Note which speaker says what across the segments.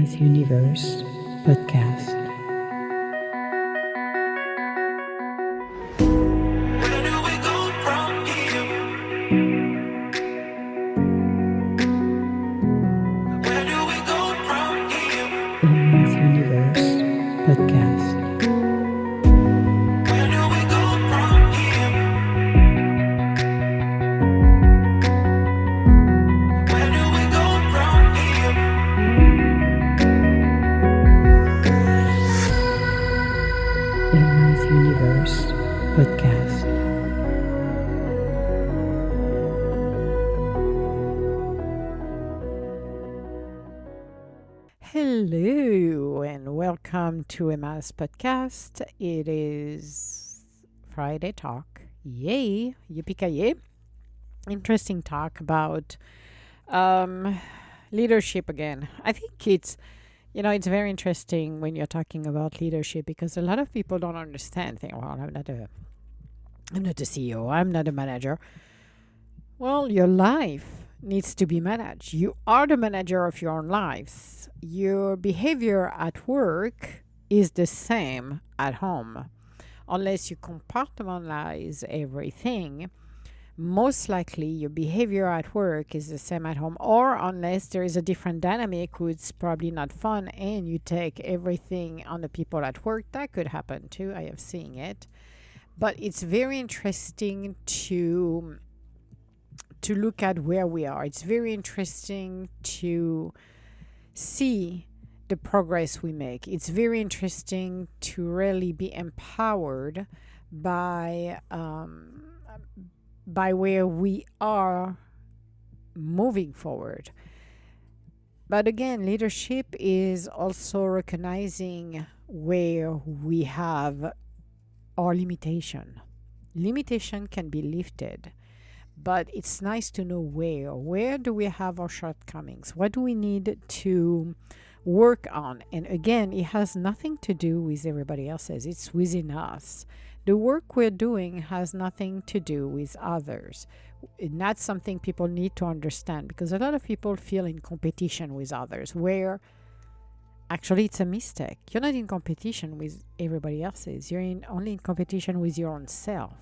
Speaker 1: Emma's Universe podcast.
Speaker 2: Where do we go from here? Where do we go from here?
Speaker 1: Emma's Universe podcast.
Speaker 2: Where do we go from here? Where do we go from here?
Speaker 1: Emma's Universe podcast.
Speaker 3: Hello and welcome to Emma's podcast. It is Friday talk. Yay! Yippee-ki-yay. Interesting talk about leadership again. I think it's very interesting when you're talking about leadership because a lot of people don't understand. Think, well, I'm not a CEO. I'm not a manager. Well, your life needs to be managed. You are the manager of your own lives. Your behavior at work is the same at home. Unless you compartmentalize everything, most likely your behavior at work is the same at home, or unless there is a different dynamic, which is probably not fun, and you take everything on the people at work. That could happen too. I have seen it. But it's very interesting to look at where we are. It's very interesting to see the progress we make. It's very interesting to really be empowered by where we are moving forward. But again, leadership is also recognizing where we have our limitation. Limitation can be lifted. But it's nice to know where do we have our shortcomings? What do we need to work on? And again, it has nothing to do with everybody else's. It's within us. The work we're doing has nothing to do with others. And that's something people need to understand because a lot of people feel in competition with others where actually it's a mistake. You're not in competition with everybody else's. You're only in competition with your own self.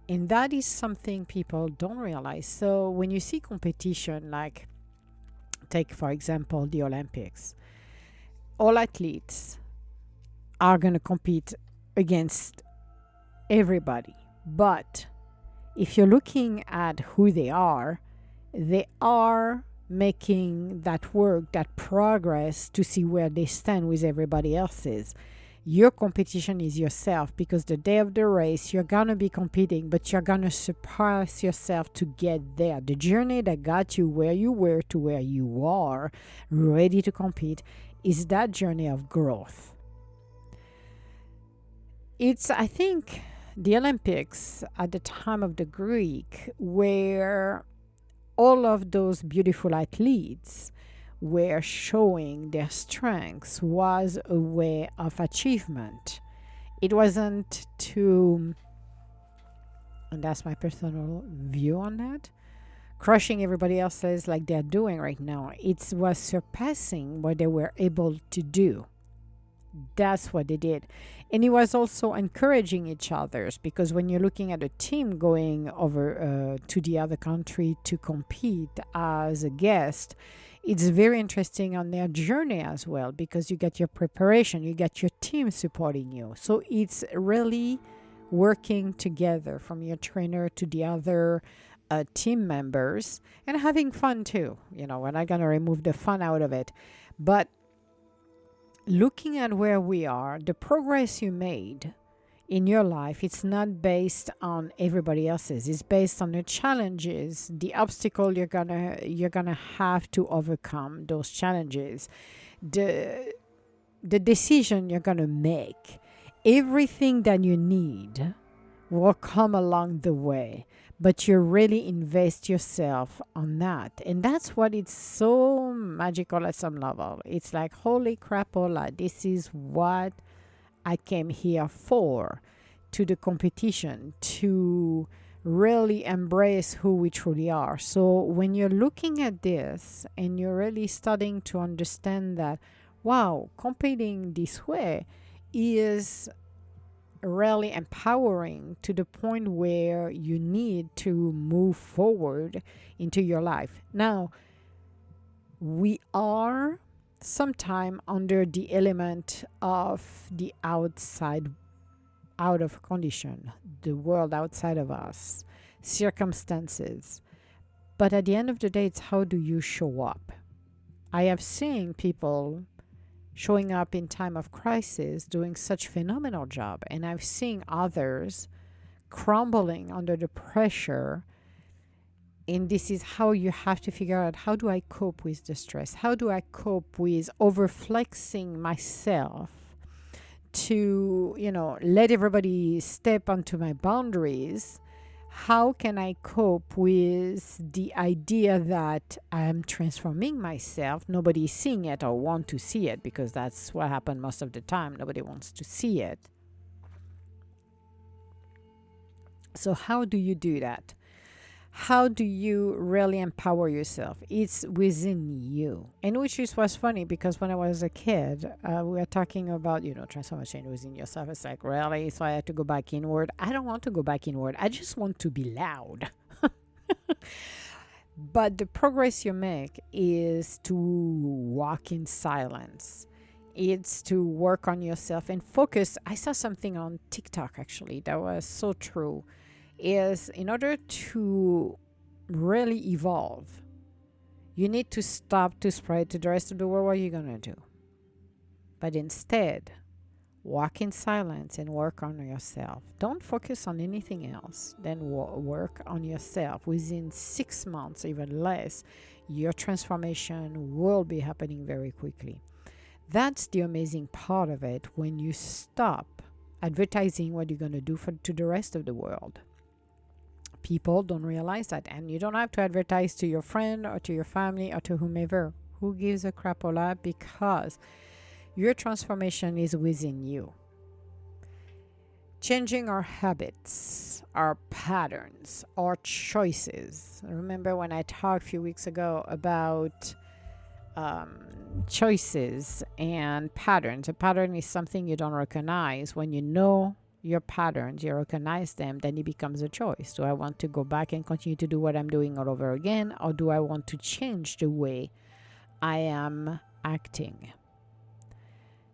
Speaker 3: And that is something people don't realize. So when you see competition, like take, for example, the Olympics, all athletes are going to compete against everybody. But if you're looking at who they are making that work, that progress to see where they stand with everybody else's. Your competition is yourself because the day of the race, you're going to be competing, but you're going to surpass yourself to get there. The journey that got you where you were to where you are, ready to compete, is that journey of growth. I think, the Olympics at the time of the Greek, where all of those beautiful athletes were showing their strengths, was a way of achievement. It wasn't to, and that's my personal view on that, crushing everybody else's like they're doing right now. It was surpassing what they were able to do. That's what they did. And it was also encouraging each other because when you're looking at a team going over to the other country to compete as a guest, it's very interesting on their journey as well because you get your preparation, you get your team supporting you. So it's really working together from your trainer to the other team members and having fun too. We're not going to remove the fun out of it. But looking at where we are, the progress you made in your life, it's not based on everybody else's. It's based on the challenges, the obstacle you're gonna have to overcome those challenges, the decision you're gonna make. Everything that you need will come along the way, but you really invest yourself on that. And that's what it's so magical at some level. It's like, holy crapola, this is what I came here for, to the competition, to really embrace who we truly are. So when you're looking at this and you're really starting to understand that, wow, competing this way is really empowering to the point where you need to move forward into your life. Now, we are sometime under the element of the outside, out of condition, the world outside of us, circumstances. But at the end of the day, it's how do you show up? I have seen people showing up in time of crisis doing such phenomenal job, and I've seen others crumbling under the pressure. And this is how you have to figure out, how do I cope with the stress? How do I cope with overflexing myself to, let everybody step onto my boundaries? How can I cope with the idea that I'm transforming myself? Nobody's seeing it or want to see it, because that's what happens most of the time. Nobody wants to see it. So how do you do that? How do you really empower yourself? It's within you. And which is was funny, because when I was a kid, we were talking about, transformation within yourself. It's like, really? So I had to go back inward. I don't want to go back inward. I just want to be loud. But the progress you make is to walk in silence. It's to work on yourself and focus. I saw something on TikTok actually that was so true. Is in order to really evolve, you need to stop to spread to the rest of the world what you're going to do. But instead, walk in silence and work on yourself. Don't focus on anything else. Then work on yourself. Within 6 months, even less, your transformation will be happening very quickly. That's the amazing part of it, when you stop advertising what you're going to do to the rest of the world. People don't realize that, and you don't have to advertise to your friend or to your family or to whomever. Who gives a crap all that? Because your transformation is within you. Changing our habits, our patterns, our choices. Remember when I talked a few weeks ago about choices and patterns? A pattern is something you don't recognize. When you know your patterns, you recognize them, then it becomes a choice. Do I want to go back and continue to do what I'm doing all over again, or do I want to change the way I am acting?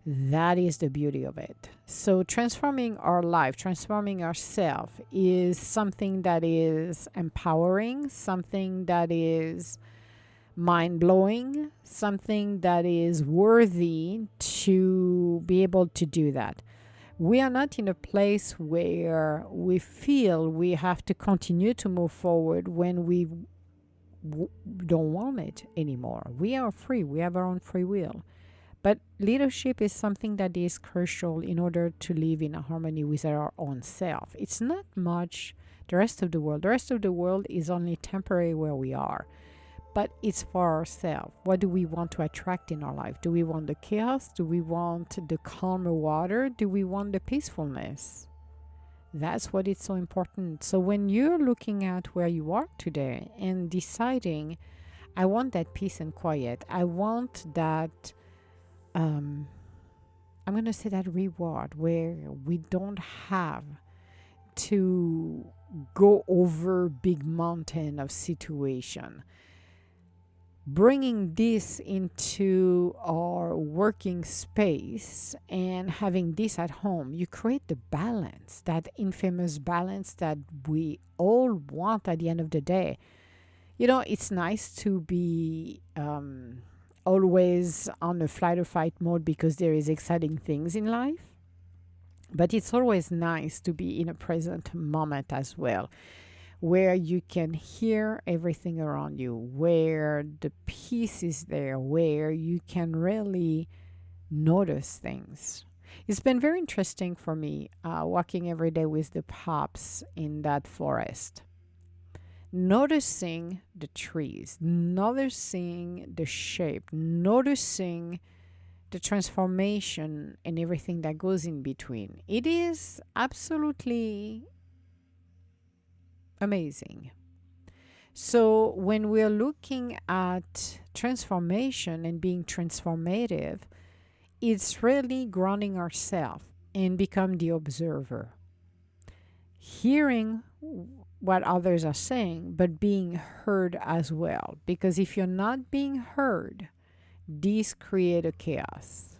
Speaker 3: That is the beauty of it. So transforming our life, transforming ourselves is something that is empowering, something that is mind-blowing, something that is worthy to be able to do that. We are not in a place where we feel we have to continue to move forward when we don't want it anymore. We are free. We have our own free will. But leadership is something that is crucial in order to live in harmony with our own self. It's not much the rest of the world. The rest of the world is only temporary where we are. But it's for ourselves. What do we want to attract in our life? Do we want the chaos? Do we want the calmer water? Do we want the peacefulness? That's what is so important. So when you're looking at where you are today and deciding, I want that peace and quiet. I want that, I'm going to say that reward where we don't have to go over big mountain of situation. Bringing this into our working space and having this at home, you create the balance, that infamous balance that we all want at the end of the day. It's nice to be always on a flight or fight mode because there is exciting things in life. But it's always nice to be in a present moment as well, where you can hear everything around you, where the peace is there, where you can really notice things. It's been very interesting for me walking every day with the pups in that forest, noticing the trees, noticing the shape, noticing the transformation and everything that goes in between. It is absolutely amazing. So when we're looking at transformation and being transformative, it's really grounding ourselves and become the observer, hearing what others are saying, but being heard as well. Because if you're not being heard, these create a chaos.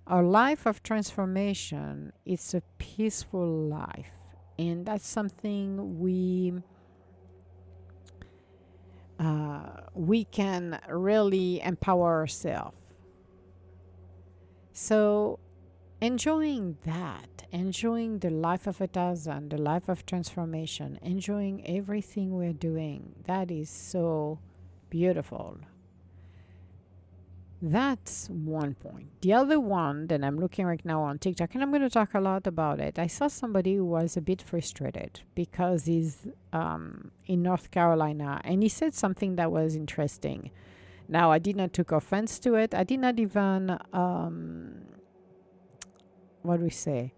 Speaker 3: Our life of transformation, it's a peaceful life. And that's something we can really empower ourselves. So enjoying that, enjoying the life of a thousand, the life of transformation, enjoying everything we're doing, that is so beautiful. That's one point. The other one that I'm looking right now on TikTok, and I'm going to talk a lot about it. I saw somebody who was a bit frustrated because he's in North Carolina, and he said something that was interesting. Now, I did not take offense to it. I did not even, what do we say,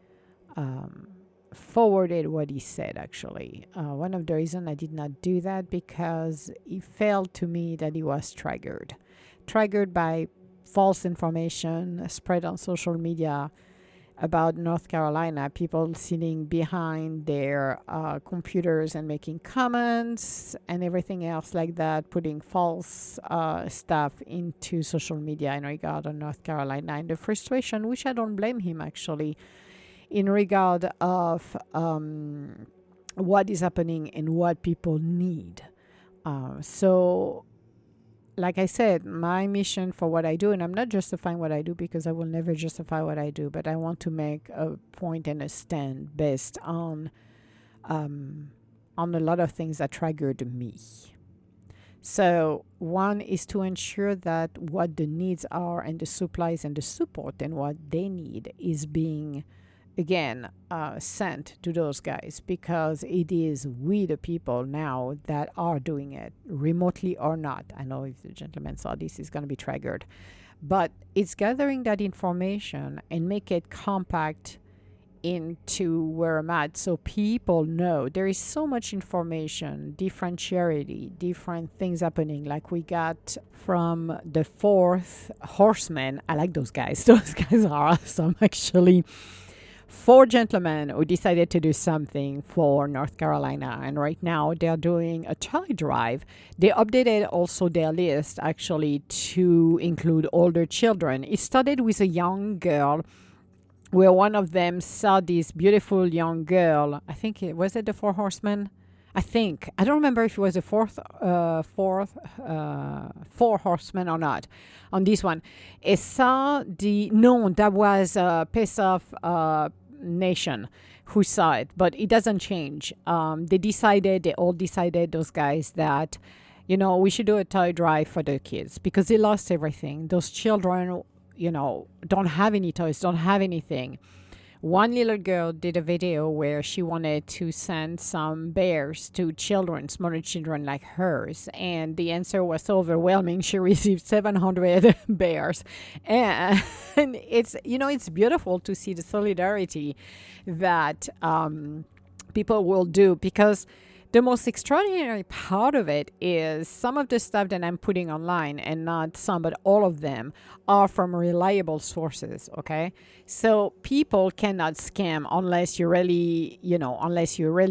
Speaker 3: forwarded what he said, actually. One of the reasons I did not do that because it felt to me that he was triggered by false information spread on social media about North Carolina, people sitting behind their computers and making comments and everything else like that, putting false stuff into social media in regard to North Carolina, and the frustration, which I don't blame him actually, in regard of what is happening and what people need. So like I said, my mission for what I do, and I'm not justifying what I do because I will never justify what I do, but I want to make a point and a stand based on a lot of things that triggered me. So one is to ensure that what the needs are and the supplies and the support and what they need is being again sent to those guys, because it is we the people now that are doing it, remotely or not. I know if the gentleman saw this, is going to be triggered, but it's gathering that information and make it compact into where I'm at, so people know there is so much information, different charity, different things happening. Like we got from the Fourth Horseman. I like those guys. Those guys are awesome, actually. 4 gentlemen who decided to do something for North Carolina, and right now they're doing a toy drive. They updated also their list actually to include older children. It started with a young girl where one of them saw this beautiful young girl. I think it was it the 4 horsemen. I don't remember if it was the four horsemen or not. On this one, it saw that was Pesach Nation who saw it, but it doesn't change. They all decided, those guys, that we should do a toy drive for the kids because they lost everything. Those children, don't have any toys, don't have anything. One little girl did a video where she wanted to send some bears to children, smaller children like hers, and the answer was so overwhelming. She received 700 bears, and it's beautiful to see the solidarity that people will do, because the most extraordinary part of it is some of the stuff that I'm putting online, and not some, but all of them, are from reliable sources, okay? So people cannot scam unless you really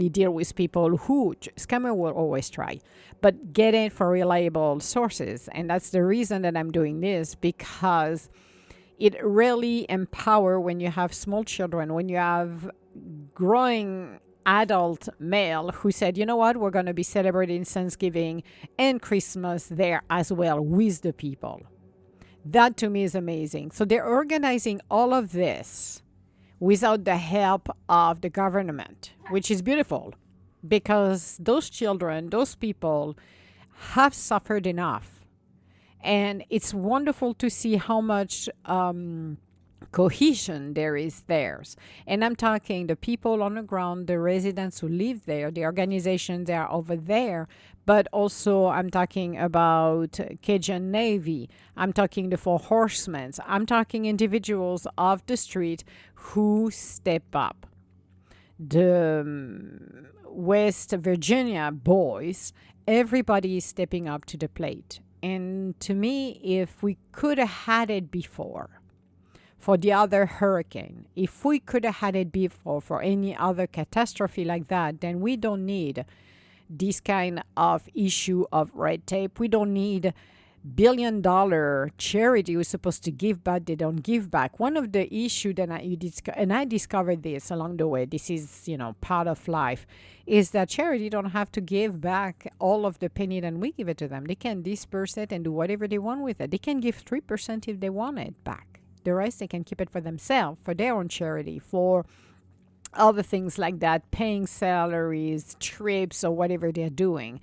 Speaker 3: deal with people who, scammer will always try, but get it for reliable sources. And that's the reason that I'm doing this, because it really empower when you have small children, when you have growing adult male who said, you know what, we're going to be celebrating Thanksgiving and Christmas there as well with the people. That to me is amazing. So they're organizing all of this without the help of the government, which is beautiful, because those children, those people have suffered enough. And it's wonderful to see how much cohesion there is theirs. And I'm talking the people on the ground, the residents who live there, the organizations that are over there, but also I'm talking about Cajun Navy. I'm talking the 4 Horsemen. I'm talking individuals off the street who step up. West Virginia boys, everybody is stepping up to the plate. And to me, if we could have had it before for the other hurricane, if we could have had it before for any other catastrophe like that, then we don't need this kind of issue of red tape. We don't need billion-dollar charity who's supposed to give back, they don't give back. One of the issue that I discovered this along the way, this is, part of life, is that charity don't have to give back all of the penny that we give it to them. They can disperse it and do whatever they want with it. They can give 3% if they want it back. The rest they can keep it for themselves, for their own charity, for other things like that, paying salaries, trips, or whatever they're doing.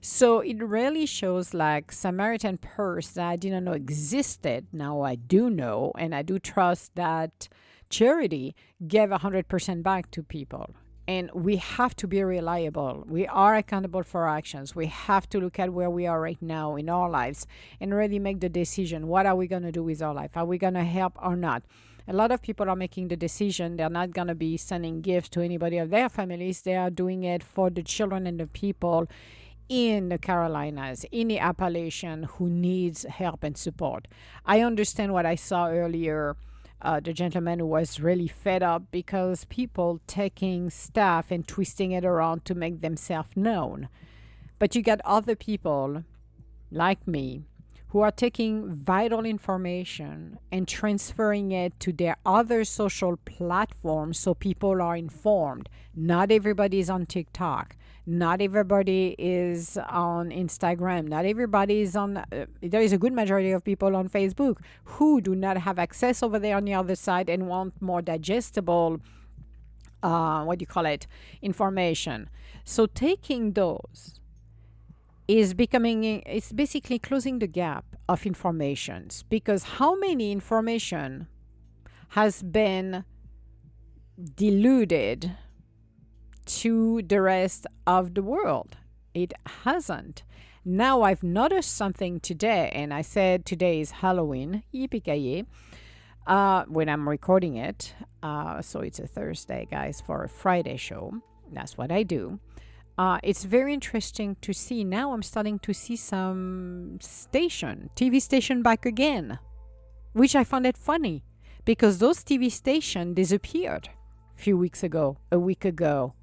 Speaker 3: So it really shows like Samaritan Purse that I didn't know existed. Now I do know, and I do trust that charity gave 100% back to people. And we have to be reliable. We are accountable for our actions. We have to look at where we are right now in our lives and really make the decision. What are we going to do with our life? Are we going to help or not? A lot of people are making the decision they're not going to be sending gifts to anybody of their families. They are doing it for the children and the people in the Carolinas, in the Appalachian, who needs help and support. I understand what I saw earlier, the gentleman who was really fed up because people taking stuff and twisting it around to make themselves known. But you got other people like me who are taking vital information and transferring it to their other social platforms so people are informed. Not everybody is on TikTok. Not everybody is on Instagram. Not everybody is on, there is a good majority of people on Facebook who do not have access over there on the other side and want more digestible, information. So taking those it's basically closing the gap of informations, because how many information has been diluted to the rest of the world? It hasn't. Now I've noticed something today, and I said today is Halloween, yippee when I'm recording it. So it's a Thursday, guys, for a Friday show. That's what I do. It's very interesting to see. Now I'm starting to see some TV station back again, which I found it funny because those TV stations disappeared a few weeks ago, a week ago.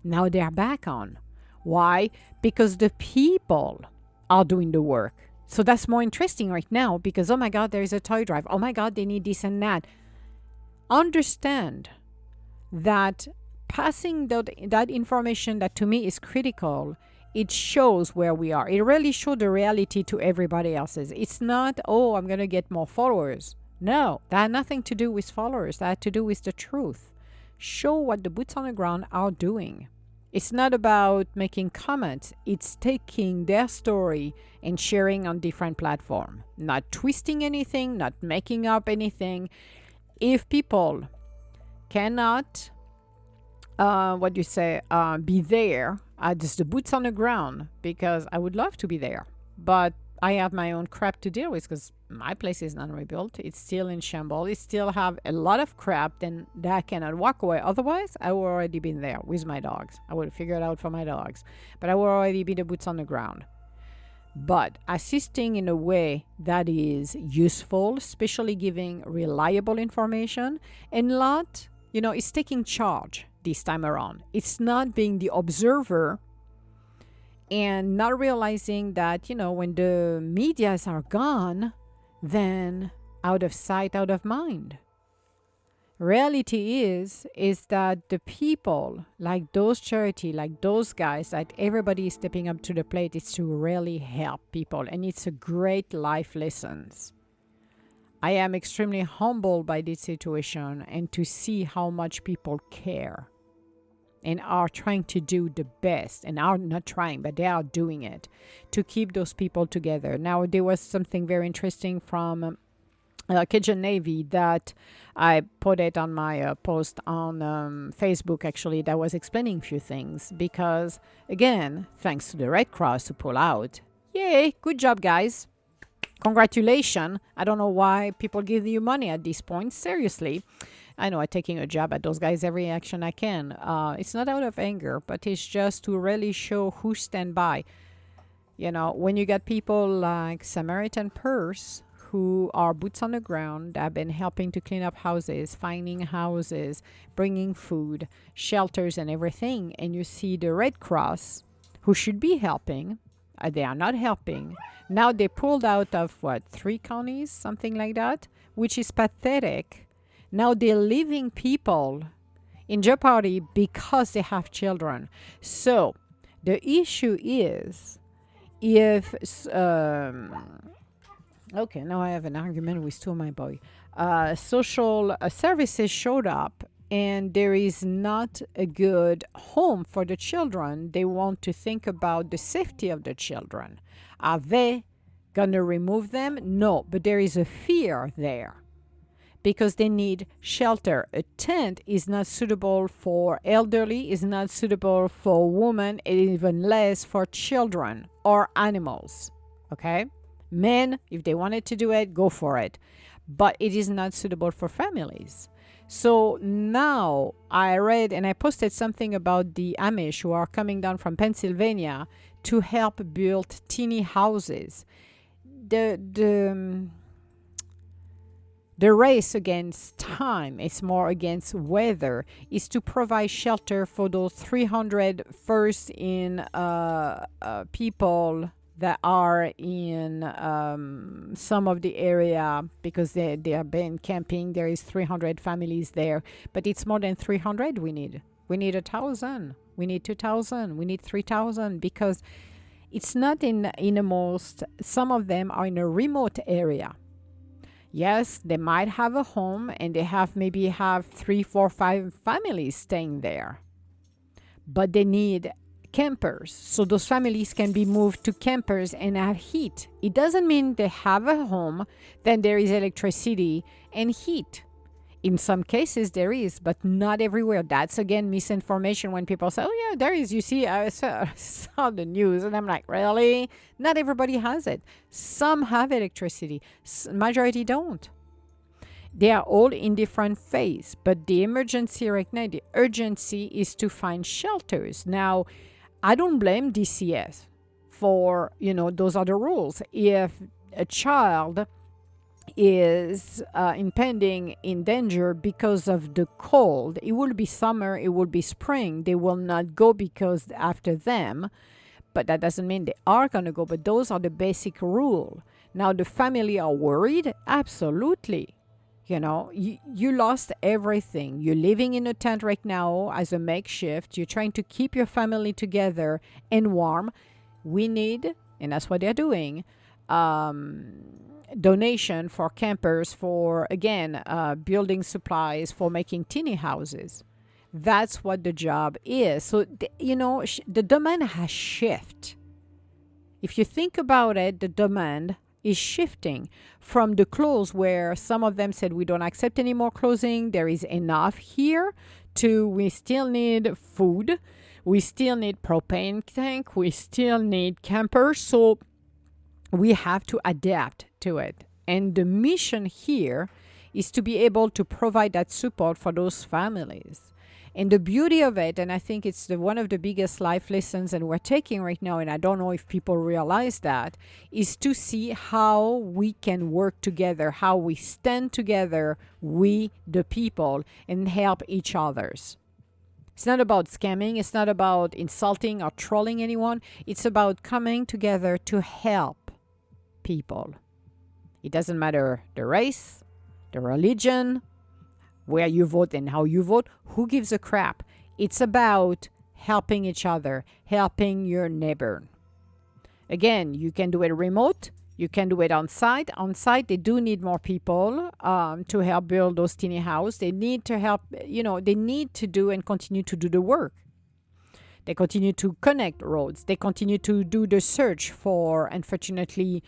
Speaker 3: Now they're back on. Why? Because the people are doing the work. So that's more interesting right now because, oh my God, there is a toy drive. Oh my God, they need this and that. Understand that passing that information that to me is critical, it shows where we are. It really shows the reality to everybody else's. It's not, oh, I'm going to get more followers. No, that had nothing to do with followers. That had to do with the truth. Show what the boots on the ground are doing. It's not about making comments. It's taking their story and sharing on different platforms. Not twisting anything, not making up anything. If people cannot be there just the boots on the ground, because I would love to be there, but I have my own crap to deal with because my place is not rebuilt. It's still in shambles. It still have a lot of crap that I cannot walk away. Otherwise, I would already been there with my dogs. I would figure it out for my dogs, but I would already be the boots on the ground. But assisting in a way that is useful, especially giving reliable information, and not, it's taking charge this time around. It's not being the observer and not realizing that, when the medias are gone, then out of sight, out of mind. Reality is that the people, like those charity, like those guys, that everybody is stepping up to the plate is to really help people. And it's a great life lessons. I am extremely humbled by this situation and to see how much people care and are trying to do the best, and are not trying, but they are doing it to keep those people together. Now, there was something very interesting from Cajun Navy that I put it on my post on Facebook, actually, that was explaining a few things because, again, thanks to the Red Cross to pull out. Yay, good job, guys. Congratulations. I don't know why people give you money at this point. Seriously. I know I'm taking a jab at those guys every action I can. It's not out of anger, but it's just to really show who stand by. You know, when you got people like Samaritan Purse who are boots on the ground, that have been helping to clean up houses, finding houses, bringing food, shelters, and everything, and you see the Red Cross, who should be helping, they are not helping. Now they pulled out of what, 3 counties, something like that, which is pathetic. Now they're leaving people in jeopardy because they have children. So the issue is, if okay, now I have an argument with two of my boy. Social services showed up, and there is not a good home for the children. They want to think about the safety of the children. Are they gonna remove them? No, but there is a fear there because they need shelter. A tent is not suitable for elderly, is not suitable for women, and even less for children or animals. Okay? Men, if they wanted to do it, go for it. But it is not suitable for families. So now I read and I posted something about the Amish who are coming down from Pennsylvania to help build teeny houses. The race against time, it's more against weather, is to provide shelter for those 300 first in people that are in some of the area, because they have been camping. There is 300 families there, but it's more than 300 we need. We need 1,000. We need 2,000. We need 3,000, because it's not in the most, some of them are in a remote area. Yes, they might have a home and they maybe have 3, 4, 5 families staying there, but they need campers, so those families can be moved to campers and have heat. It doesn't mean they have a home, then there is electricity and heat. In some cases there is, but not everywhere. That's again misinformation when people say, oh yeah, there is. You see, I saw the news and I'm like, really? Not everybody has it. Some have electricity, majority don't. They are all in different phase, but the emergency right now, the urgency is to find shelters. Now, I don't blame DCS for, those are the rules. If a child is impending in danger because of the cold, it will be summer, it will be spring, they will not go because after them, but that doesn't mean they are going to go. But those are the basic rule. Now, the family are worried? Absolutely. You lost everything. You're living in a tent right now as a makeshift. You're trying to keep your family together and warm. We need, and that's what they're doing, donation for campers, for, again, building supplies, for making teeny houses. That's what the job is. So, the demand has shifted. If you think about it, the demand is shifting from the clothes, where some of them said we don't accept any more clothing, there is enough here, to we still need food, we still need propane tank, we still need campers. So we have to adapt to it. And the mission here is to be able to provide that support for those families. And the beauty of it, and I think it's one of the biggest life lessons and we're taking right now, and I don't know if people realize that, is to see how we can work together, how we stand together, we, the people, and help each others. It's not about scamming. It's not about insulting or trolling anyone. It's about coming together to help people. It doesn't matter the race, the religion, where you vote and how you vote. Who gives a crap? It's about helping each other, helping your neighbor. Again, you can do it remote. You can do it on site. On site, they do need more people to help build those teeny houses. They need to help, they need to do and continue to do the work. They continue to connect roads. They continue to do the search for, unfortunately,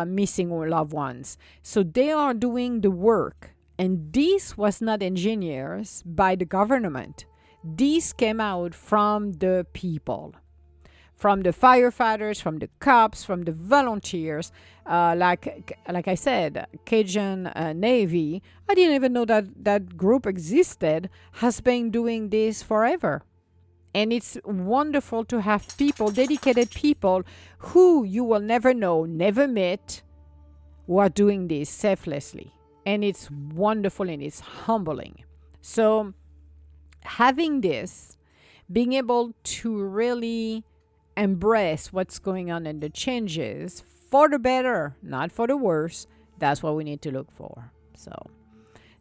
Speaker 3: missing loved ones. So they are doing the work. And this was not engineers by the government. This came out from the people, from the firefighters, from the cops, from the volunteers. Like I said, Cajun Navy. I didn't even know that group existed. Has been doing this forever. And it's wonderful to have people, dedicated people, who you will never know, never meet, who are doing this selflessly. And it's wonderful and it's humbling. So having this, being able to really embrace what's going on and the changes for the better, not for the worse, that's what we need to look for. So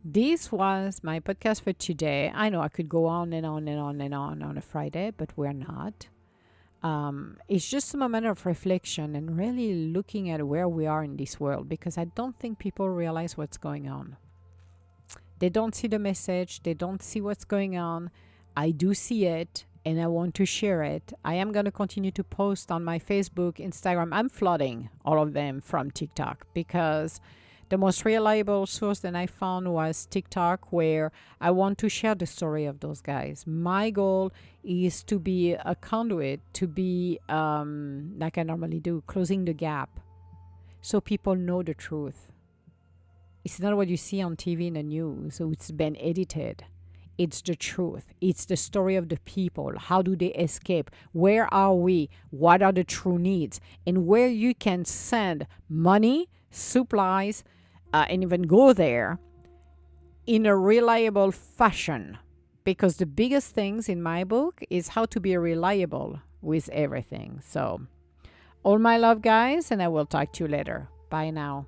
Speaker 3: this was my podcast for today. I know I could go on and on and on and on a Friday, but we're not. It's just a moment of reflection and really looking at where we are in this world, because I don't think people realize what's going on. They don't see the message. They don't see what's going on. I do see it, and I want to share it. I am going to continue to post on my Facebook, Instagram. I'm flooding all of them from TikTok, because the most reliable source that I found was TikTok, where I want to share the story of those guys. My goal is to be a conduit, to be, like I normally do, closing the gap so people know the truth. It's not what you see on TV and the news, so it's been edited. It's the truth. It's the story of the people. How do they escape? Where are we? What are the true needs? And where you can send money, supplies, and even go there in a reliable fashion. Because the biggest things in my book is how to be reliable with everything. So, all my love, guys, and I will talk to you later. Bye now.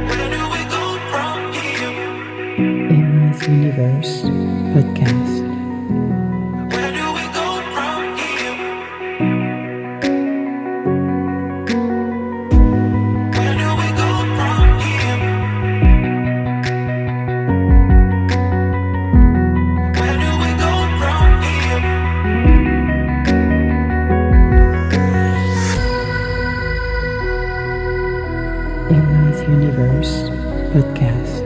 Speaker 2: Where do we go from here?
Speaker 1: Emma's Universe Podcast.
Speaker 2: Where do we go from here? Where do we go from here? Where do we go from here?
Speaker 1: Emma's Universe Podcast.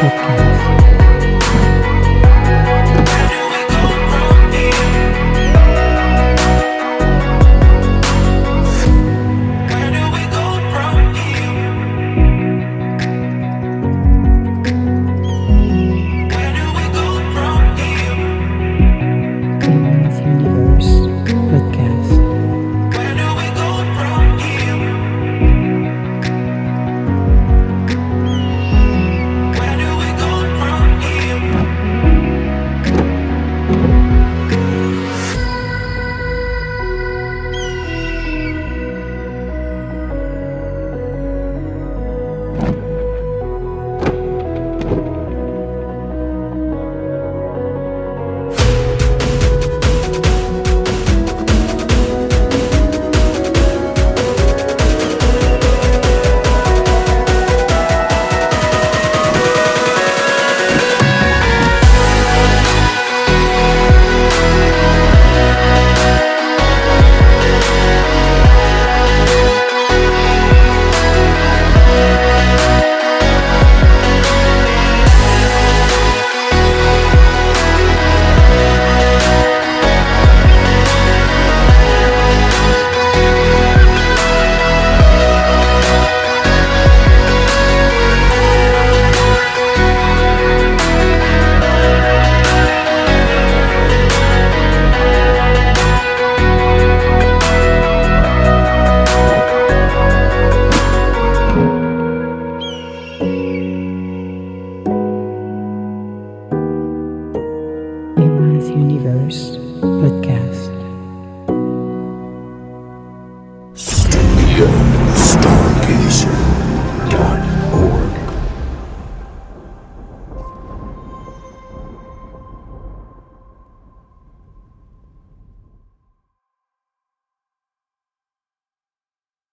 Speaker 1: Podcast.